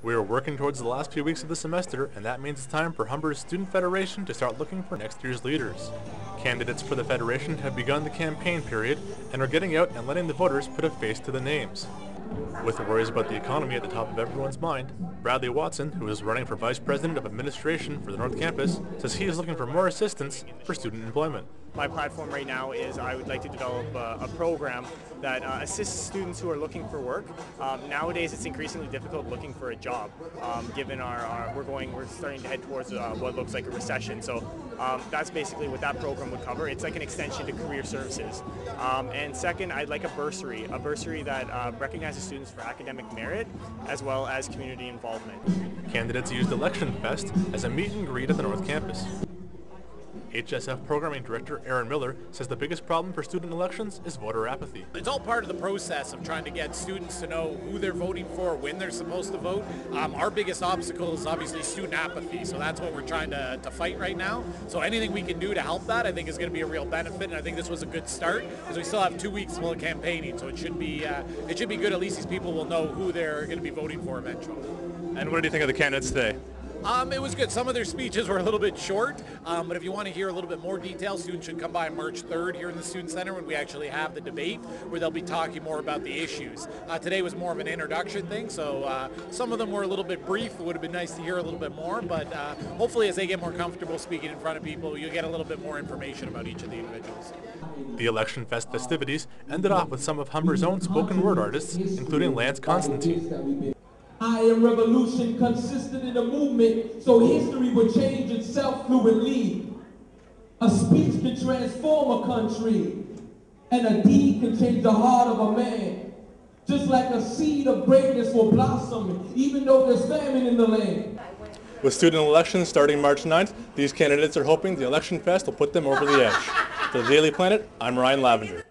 We are working towards the last few weeks of the semester, and that means it's time for Humber Students Federation to start looking for next year's leaders. Candidates for the Federation have begun the campaign period and are getting out and letting the voters put a face to the names. With the worries about the economy at the top of everyone's mind, Bradley Watson, who is running for Vice President of Administration for the North Campus, says he is looking for more assistance for student employment. My platform right now is I would like to develop a program that assists students who are looking for work. Nowadays it's increasingly difficult looking for a job given we're starting to head towards what looks like a recession. So that's basically what that program would cover. It's like an extension to career services. And second, I'd like a bursary that recognizes students for academic merit as well as community involvement. Candidates used Electionfest as a meet and greet at the North Campus. HSF Programming Director Aaron Miller says the biggest problem for student elections is voter apathy. It's all part of the process of trying to get students to know who they're voting for, when they're supposed to vote. Our biggest obstacle is obviously student apathy, so that's what we're trying to fight right now. So anything we can do to help that I think is going to be a real benefit, and I think this was a good start because we still have 2 weeks full of campaigning, so it should be good. At least these people will know who they're going to be voting for eventually. And what do you think of the candidates today? It was good. Some of their speeches were a little bit short, but if you want to hear a little bit more detail, students should come by March 3rd here in the Student Center when we actually have the debate where they'll be talking more about the issues. Today was more of an introduction thing, so some of them were a little bit brief. It would have been nice to hear a little bit more, but hopefully as they get more comfortable speaking in front of people, you'll get a little bit more information about each of the individuals. The Electionfest festivities ended off with some of Humber's own spoken word artists, including Lance Constantine. I am revolution consistent in the movement, so history will change itself fluidly. A speech can transform a country, and a deed can change the heart of a man. Just like a seed of greatness will blossom, even though there's famine in the land. With student elections starting March 9th, these candidates are hoping the Electionfest will put them over the edge. For the Daily Planet, I'm Ryan Lavender.